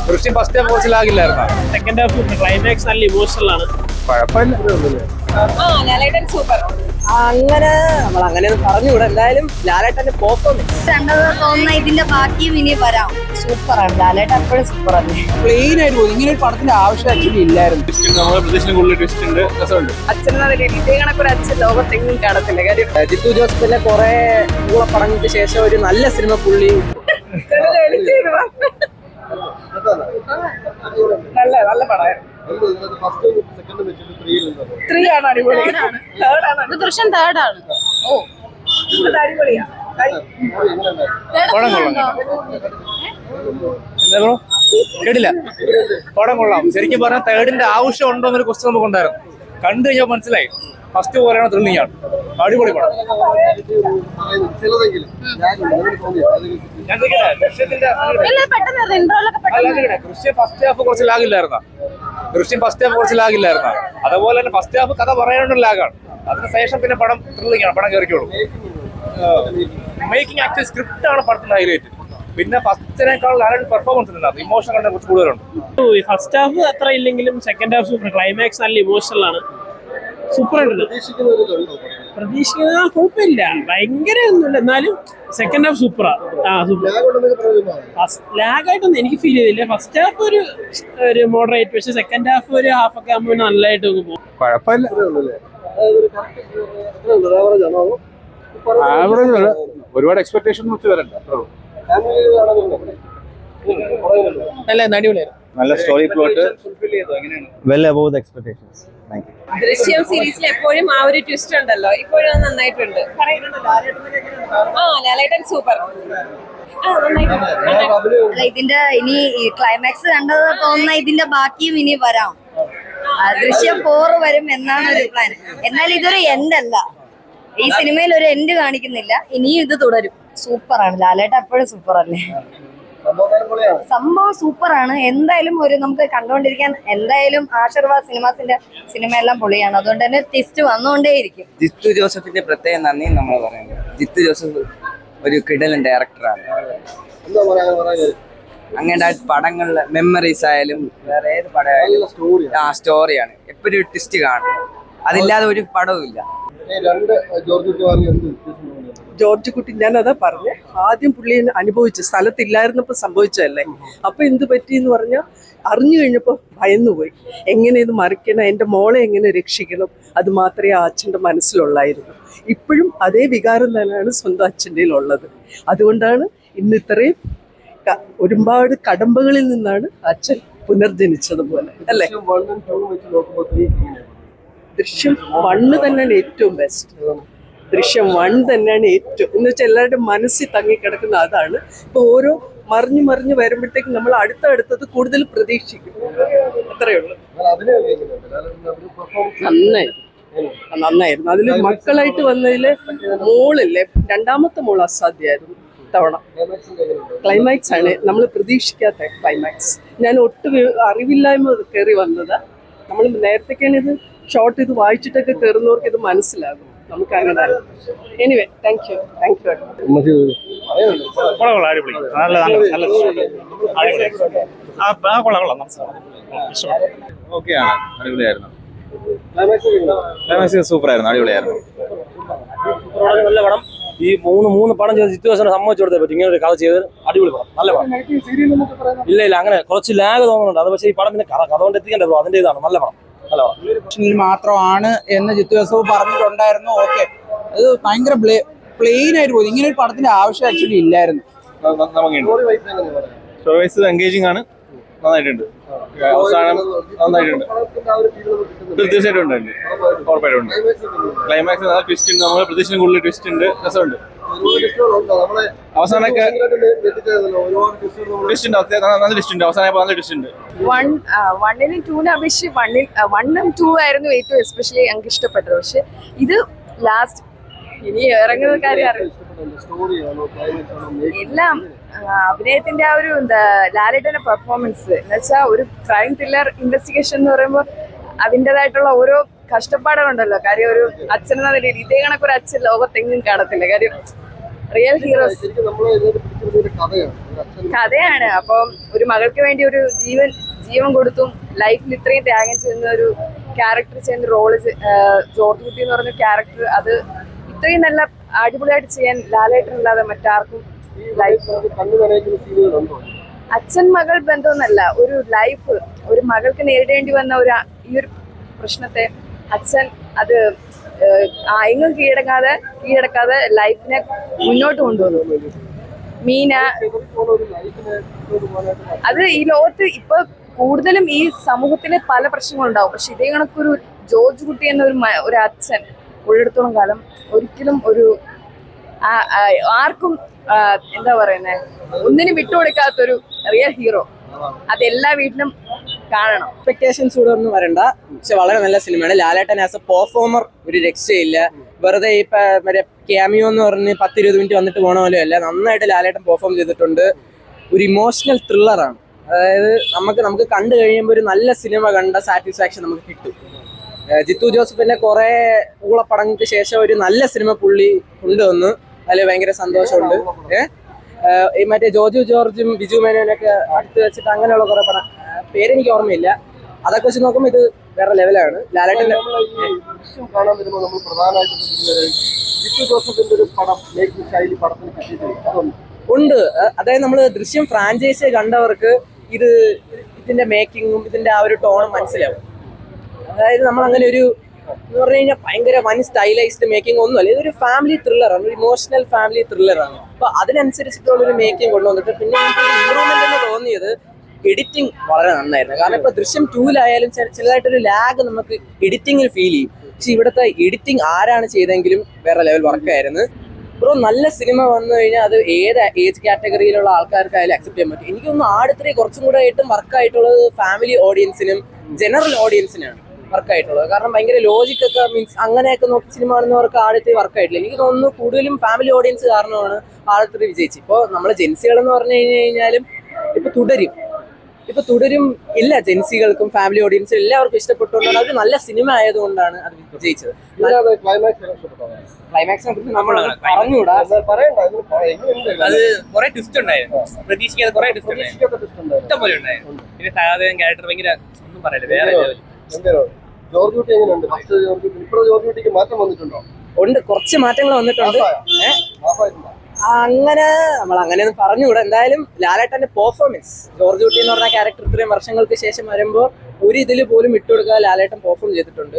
ദൃശ്യം first half കുറച്ച് ലാഗില്ലായിരുന്നോ? Second half climax നല്ല ഇമോഷണൽ ആണ്. സൂപ്പർ. അങ്ങനെ നമ്മൾ അങ്ങനെ പറഞ്ഞുകൂടെ. എന്തായാലും ലാലേട്ടന്റെ പെർഫോമൻസ് കണ്ടത് തോന്നുന്ന ഇതിന്റെ ബാക്കിയും ഇനി വരാം. സൂപ്പറാണ്. ലാലേട്ടൻ എപ്പോഴും സൂപ്പർ ആണ്. പ്ലെയിൻ ആയിട്ട് പോകും. ഇങ്ങനെ ഒരു പടത്തിന്റെ ആവശ്യം ആക്ച്വലി ഇല്ലായിരുന്നു. അച്ഛനെന്ന നിലയിൽ ഇതേ കണക്കൊരു അച്ഛൻ ലോകത്തെങ്ങും കാണത്തില്ല. കാര്യം ജിത്തു ജോസഫിന്റെ കുറെ പടങ്ങൾക്ക് ശേഷം ഒരു നല്ല സിനിമ പുള്ളി നല്ല പടമായിരുന്നു. ദൃശ്യം തേർഡാണ്. അടിപൊളിയാ. കേട്ടില്ല. പടം കൊള്ളാം. ശരിക്കും പറഞ്ഞാൽ തേർഡിന്റെ ആവശ്യം ഉണ്ടോ എന്നൊരു ക്വസ്റ്റ്യൻ നമുക്ക് ഉണ്ടായിരുന്നു. കണ്ടു കഴിഞ്ഞാൽ മനസ്സിലായി ഫസ്റ്റ് പോലെയാണ് ത്രില്ലിംഗ് ആണ്. അടിപൊളി പടം. ദൃശ്യം ഫസ്റ്റ് ഹാഫ് കുറച്ച് ലാഗില്ലായിരുന്ന അതുപോലെ തന്നെ ഫസ്റ്റ് ഹാഫ് കഥ പറയാനുള്ള ലാഗാണ്. അതിനുശേഷം പിന്നെ പടം ത്രില്ലിംഗ് ആണ്. പടം കയറിക്കോളും. മേക്കിംഗ് ആക്ച്വലി സ്ക്രിപ്റ്റ് ആണ് പടത്തിന്റെ ഹൈലൈറ്റ്. പിന്നെ ഫസ്റ്റിനേക്കാൾ ലാലേട്ടൻ പെർഫോമൻസ് ഉണ്ടാകും. ഇമോഷൻ കണ്ട കുറച്ച് കൂടുതലുണ്ട്. ഫസ്റ്റ് ഹാഫ് അത്ര ഇല്ലെങ്കിലും സെക്കൻഡ് ഹാഫ് സൂപ്പർ. ക്ലൈമാക്സ് നല്ല ഇമോഷണൽ ആണ്. സൂപ്പർ ആയിട്ടുണ്ട്. പ്രതീക്ഷിക്കുന്ന കുഴപ്പമില്ല, ഭയങ്കര ഒന്നുമില്ല. എന്നാലും സെക്കൻഡ് ഹാഫ് സൂപ്പറാ. ലാഗായിട്ടൊന്നും എനിക്ക് ഫീൽ ചെയ്തില്ല. ഫസ്റ്റ് ഹാഫ് ഒരു മോഡറേറ്റ്, പക്ഷെ സെക്കൻഡ് ഹാഫ് ഒരു ഹാഫ് ഒക്കെ ആകുമ്പോൾ നല്ലതായിട്ട് പോകും. കുഴപ്പമില്ല. ഒരുപാട് എക്സ്പെക്ടേഷൻ വെച്ച് വരണ്ട. നല്ല story plot, well above the expectations. ദൃശ്യം സീരീസിൽ എപ്പോഴും ആ ഒരു ട്വിസ്റ്റ് ഉണ്ടല്ലോ, ഇപ്പോഴും നന്നായിട്ടുണ്ട്. ലാലേട്ടൻ സൂപ്പർ. ഇതിന്റെ ഇനി ക്ലൈമാക്സ് കണ്ടത് തോന്നുന്ന ഇതിന്റെ ബാക്കിയും ഇനി വരാം. ദൃശ്യം 4 വരും എന്നാണ് ഒരു പ്ലാൻ. എന്നാൽ ഇതൊരു എൻഡ് അല്ല. ഈ സിനിമയിൽ ഒരു എൻഡ് കാണിക്കുന്നില്ല. ഇനിയും ഇത് തുടരും. സൂപ്പറാണ്. ലാലേട്ടൻ എപ്പോഴും സൂപ്പർ അല്ലേ. സംഭവം സൂപ്പറാണ്. എന്തായാലും നമുക്ക് കണ്ടുകൊണ്ടിരിക്കാൻ എന്തായാലും ആശീർവാദ് സിനിമാസിന്റെ സിനിമയെല്ലാം പൊളിയാണ്. അതുകൊണ്ട് തന്നെ ട്വിസ്റ്റ് വന്നുകൊണ്ടേയിരിക്കും. ജിത്തു ജോസഫിന്റെ പ്രത്യേക നന്ദി നമ്മൾ പറയുന്നത്. ജിത്തു ജോസഫ് ഒരു കിടലൻ ഡയറക്ടറാണ്. അങ്ങനെ പടങ്ങളിലെ മെമ്മറീസ് ആയാലും വേറെ ഏത് പടമായാലും സ്റ്റോറിയാണ്. എപ്പോഴും ഒരു ട്വിസ്റ്റ് കാണും. അതില്ലാതെ ഒരു പടവും ഇല്ല. ജോർജ് കുട്ടി, ഞാനതാ പറഞ്ഞ ആദ്യം പുള്ളി അനുഭവിച്ചു, സ്ഥലത്തില്ലായിരുന്നപ്പോൾ സംഭവിച്ചതല്ലേ. അപ്പൊ എന്ത് പറ്റി എന്ന് പറഞ്ഞാൽ അറിഞ്ഞു കഴിഞ്ഞപ്പോൾ ഭയന്നുപോയി. എങ്ങനെ ഇത് മറിക്കണം, എൻ്റെ മോളെ എങ്ങനെ രക്ഷിക്കണം, അത് മാത്രമേ ആ അച്ഛൻ്റെ മനസ്സിലുള്ളായിരുന്നു. ഇപ്പോഴും അതേ വികാരം തന്നെയാണ് സ്വന്തം അച്ഛൻ്റെ ഉള്ളത്. അതുകൊണ്ടാണ് ഇന്ന് ഇത്രയും ഒരുപാട് കടമ്പകളിൽ നിന്നാണ് അച്ഛൻ പുനർജനിച്ചതുപോലെ അല്ലേ. ദൃശ്യം 1 തന്നെയാണ് ഏറ്റവും ബെസ്റ്റ്. ദൃശ്യം 1 തന്നെയാണ് ഏറ്റവും, എന്ന് വെച്ചാൽ എല്ലാവരുടെ മനസ്സിൽ തങ്ങിക്കിടക്കുന്ന അതാണ്. ഇപ്പൊ ഓരോ മറിഞ്ഞു വരുമ്പോഴത്തേക്കും നമ്മൾ അടുത്തത് കൂടുതൽ പ്രതീക്ഷിക്കും. അത്രയേ ഉള്ളൂ. നന്നായിരുന്നു. അതിൽ മക്കളായിട്ട് വന്നതില് മോളില്ലേ, രണ്ടാമത്തെ മോൾ അസാധ്യമായിരുന്നു തവണ. ക്ലൈമാക്സ് ആണ് നമ്മൾ പ്രതീക്ഷിക്കാത്ത ക്ലൈമാക്സ്. ഞാൻ ഒട്ടും അറിവില്ലായ്മ കയറി വന്നതാ. നമ്മൾ നേരത്തേക്കാണ് ഇത് ഷോർട്ട് ഇത് വായിച്ചിട്ടൊക്കെ കയറുന്നവർക്ക് ഇത് മനസ്സിലാകും. നമുക്ക് അങ്ങനെ. Anyway, thank you. സൂപ്പർ ആയിരുന്നു. അടിപൊളിയായിരുന്നു. നല്ല പടം. ഈ മൂന്ന് പടം ചെയ്ത് ജിത്തു ജോസഫിനെ സമ്മതിച്ചു കൊടുത്തേ പറ്റും. ഇങ്ങനെ ഒരു കഥ ചെയ്ത് അടിപൊളി പടം, നല്ല പടം. ഇല്ല അങ്ങനെ കുറച്ച് ലാഗ് തോന്നുന്നുണ്ട്. അത് പക്ഷേ ഈ പടത്തിന്റെ കഥ കൊണ്ട് എത്തിക്കേണ്ട ബ്രോ, അതിന്റെ ഇതാണ്. നല്ല പടം, നല്ല പടം. മാത്രമാണ് എന്ന് ജിത്തു ജോസഫ് പറഞ്ഞിട്ടുണ്ടായിരുന്നു. ഓക്കെ, അത് ഭയങ്കര പ്ലെയിൻ ആയിട്ട് പോകും. ഇങ്ങനെ ഒരു പടത്തിന്റെ ആവശ്യം ആക്ച്വലി ഇല്ലായിരുന്നു. സ്റ്റോറി വൈസ് എൻഗേജിംഗ് ആണ്. നന്നായിട്ടുണ്ട്. അവസാനം നന്നായിട്ടുണ്ട്. തീർച്ചയായിട്ടും ഉണ്ട്, ഉറപ്പായിട്ടുണ്ട്. ക്ലൈമാക്സ് നല്ല ട്വിസ്റ്റ് ഉണ്ട്. നമ്മൾ പ്രതീക്ഷിക്കുന്ന കൂടുതൽ ട്വിസ്റ്റ് ഉണ്ട്. രസമുണ്ട്. അവസാനമൊക്കെ ട്വിസ്റ്റ് ഉണ്ട്. നല്ല ട്വിസ്റ്റ് ഉണ്ട്. അവസാനം നല്ല ട്വിസ്റ്റ് ഉണ്ട്. 1നും 2നും അപേക്ഷിച്ച് 1ഉം 2 ആയിരുന്നു ഏറ്റവും എസ്പെഷ്യലി ഞങ്ങൾക്ക് ഇഷ്ടപ്പെട്ടത്. പക്ഷെ ഇത് ലാസ്റ്റ് ഇനി ഇറങ്ങുന്ന കാര്യം അറിയില്ല. എല്ലാം അഭിനയത്തിന്റെ ആ ഒരു ലാലേട്ടന്റെ പെർഫോമൻസ് എന്ന് വെച്ചാൽ ഒരു ക്രൈം ത്രില്ലർ ഇൻവെസ്റ്റിഗേഷൻ എന്ന് പറയുമ്പോൾ അതിൻ്റെതായിട്ടുള്ള ഓരോ കഷ്ടപ്പാടുകളുണ്ടല്ലോ. കാര്യം ഒരു അച്ഛനെന്ന നിലയിൽ ഇതേ കണക്കൊരു അച്ഛൻ ലോകത്തെങ്ങും കാണത്തില്ല. കാര്യം റിയൽ ഹീറോസ് കഥയാണ്. അപ്പം ഒരു മകൾക്ക് വേണ്ടി ഒരു ജീവൻ കൊടുത്തും ലൈഫിൽ ഇത്രയും ത്യാഗം ചെയ്യുന്ന ഒരു ക്യാരക്ടർ ചെയ്യുന്ന റോള് ജോർജ് കുട്ടി എന്ന് പറഞ്ഞ ക്യാരക്ടർ അത് ഇത്രയും നല്ല അടിപൊളിയായിട്ട് ചെയ്യാൻ ലാലേട്ടനല്ലാതെ മറ്റാർക്കും ലൈഫ് അച്ഛൻ മകൾ ബന്ധമൊന്നല്ല, ഒരു ലൈഫ് ഒരു മകൾക്ക് നേരിടേണ്ടി വന്ന ഈ ഒരു പ്രശ്നത്തെ അച്ഛൻ അത് എങ്ങും കീഴടക്കാതെ ലൈഫിനെ മുന്നോട്ട് കൊണ്ടുവന്നു. മീന അത് ഈ ലോകത്ത് ഇപ്പൊ കൂടുതലും ഈ സമൂഹത്തില് പല പ്രശ്നങ്ങളുണ്ടാവും. പക്ഷെ ഇതേ കണക്കൊരു ജോർജ് കുട്ടി എന്ന ഒരു അച്ഛൻ ഉള്ളിടത്തോളം കാലം ഒരിക്കലും ഒരു ആർക്കും എന്താ പറയുന്നേ ഒന്നിനും വിട്ടുകൊടുക്കാത്തൊരു റിയൽ ഹീറോ. അതെല്ലാ വീട്ടിലും കാണണം. എക്സ്പെക്ടേഷൻസ് കൂടെ ഒന്നും വരണ്ട, പക്ഷെ വളരെ നല്ല സിനിമയാണ്. ലാലേട്ടൻ ആസ് എ പെർഫോമർ ഒരു രക്ഷയില്ല. വെറുതെ ഇപ്പൊ മറ്റേ ക്യാമിയോ എന്ന് പറഞ്ഞ് 10-20 മിനിറ്റ് വന്നിട്ട് പോണ പോലും അല്ല, നന്നായിട്ട് ലാലേട്ടൻ പെർഫോം ചെയ്തിട്ടുണ്ട്. ഒരു ഇമോഷണൽ ത്രില്ലറാണ്. അതായത് നമുക്ക് കണ്ടു കഴിയുമ്പോൾ ഒരു നല്ല സിനിമ കണ്ട സാറ്റിസ്ഫാക്ഷൻ നമുക്ക് കിട്ടും. ജിത്തു ജോസഫിന്റെ കുറെ ഊളപ്പടങ്ങൾക്ക് ശേഷം ഒരു നല്ല സിനിമ പുള്ളി കൊണ്ടുവന്നു. അതിൽ ഭയങ്കര സന്തോഷമുണ്ട്. മറ്റേ ജോജു ജോർജും ബിജു മേനോനൊക്കെ അടുത്ത് വെച്ചിട്ട് അങ്ങനെയുള്ള കുറെ പടം പേരെനിക്ക് ഓർമ്മയില്ല. അതൊക്കെ വെച്ച് നോക്കുമ്പോൾ ഇത് വേറെ ലെവലാണ്. ലാലേട്ടന്റെ ഉണ്ട്. അതായത് നമ്മൾ ദൃശ്യം ഫ്രാഞ്ചൈസി കണ്ടവർക്ക് ഇതിന്റെ മേക്കിങ്ങും ഇതിന്റെ ആ ഒരു ടോണും മനസ്സിലാവും. അതായത് നമ്മൾ അങ്ങനെ ഒരു എന്ന് പറഞ്ഞു കഴിഞ്ഞാൽ ഭയങ്കര വൻ സ്റ്റൈലൈസ്ഡ് മേക്കിംഗ് ഒന്നുമല്ല, ഇതൊരു ഫാമിലി ത്രില്ലറാണ്, ഒരു ഇമോഷണൽ ഫാമിലി ത്രില്ലറാണ്. അപ്പൊ അതിനനുസരിച്ചിട്ടുള്ള ഒരു മേക്കിംഗ് കൊണ്ടുവന്നിട്ട് പിന്നെ ഇമ്പ്രൂവ്മെന്റ് എന്ന് തോന്നിയത് എഡിറ്റിംഗ് വളരെ നന്നായിരുന്നു. കാരണം ഇപ്പൊ ദൃശ്യം 2-ലായാലും ചെറുതായിട്ടൊരു ലാഗ് നമുക്ക് എഡിറ്റിംഗിൽ ഫീൽ ചെയ്യും. പക്ഷെ ഇവിടുത്തെ എഡിറ്റിംഗ് ആരാണ് ചെയ്തെങ്കിലും വേറെ ലെവൽ വർക്കായിരുന്നു. ബ്രോ നല്ല സിനിമ വന്നു കഴിഞ്ഞാൽ അത് ഏത് ഏജ് കാറ്റഗറിയിലുള്ള ആൾക്കാർക്കായാലും അക്സെപ്റ്റ് ചെയ്യാൻ പറ്റും. എനിക്കൊന്ന് ആടുത്രി കുറച്ചും കൂടെ ആയിട്ടും വർക്കായിട്ടുള്ളത് ഫാമിലി ഓഡിയൻസിനും ജനറൽ ഓഡിയൻസിനാണ് വർക്കായിട്ടുള്ളത്. കാരണം ഭയങ്കര ലോജിക്കൊക്കെ മീൻസ് അങ്ങനെയൊക്കെ നോക്കി സിനിമ കാണുന്നവർക്ക് ആദ്യത്തെ വർക്കായിട്ടില്ല. എനിക്ക് തോന്നുന്നു കൂടുതലും ഫാമിലി ഓഡിയൻസ് കാരണമാണ് ആദ്യത്തെ വിജയിച്ചത്. ഇപ്പോൾ നമ്മളെ ജെൻസികൾ എന്ന് പറഞ്ഞു കഴിഞ്ഞാലും ഇപ്പൊ തുടരും ഇല്ല, ജെൻസികൾക്കും ഫാമിലി ഓഡിയൻസിനും എല്ലാവർക്കും ഇഷ്ടപ്പെട്ടുകൊണ്ടാണ്. അത് നല്ല സിനിമ ആയതുകൊണ്ടാണ് അത് വിജയിച്ചത്. ക്ലൈമാക്സിനെ കുറിച്ച് നമ്മൾ പറഞ്ഞുകൂടാ, അത് കുറെ ട്വിസ്റ്റ് ഉണ്ടായിരുന്നു, പ്രതീക്ഷിക്കാതെ കുറെ ട്വിസ്റ്റ് ഉണ്ടായിരുന്നു, ഇഷ്ടം പോലെ ഉണ്ടായിരുന്നു. പിന്നെ സഹാദേവൻ ക്യാരക്ടർ ഭയങ്കര ഒന്നും പറയില്ല, വേറെ ജോർജ് കുട്ടി എങ്ങനെയുണ്ട്? ഫസ്റ്റ് ജോർജ് കുട്ടി ഇപ്പോൾ ജോർജ് കുട്ടിക്ക് മാറ്റം വന്നിട്ടുണ്ടോ? ഉണ്ട്, കുറച്ച് മാറ്റങ്ങൾ വന്നിട്ടുണ്ട്. അങ്ങനെ നമ്മൾ അങ്ങനെയൊന്നും പറഞ്ഞുകൂടാ. എന്തായാലും ലാലേട്ടന്റെ പെർഫോമൻസ്, ജോർജ് കുട്ടി എന്ന് പറഞ്ഞ ക്യാരക്ടർ ഇത്രയും വർഷങ്ങൾക്ക് ശേഷം വരുമ്പോൾ ഒരു ഇതിൽ പോലും വിട്ടുകൊടുക്കാതെ ലാലേട്ടൻ പെർഫോം ചെയ്തിട്ടുണ്ട്.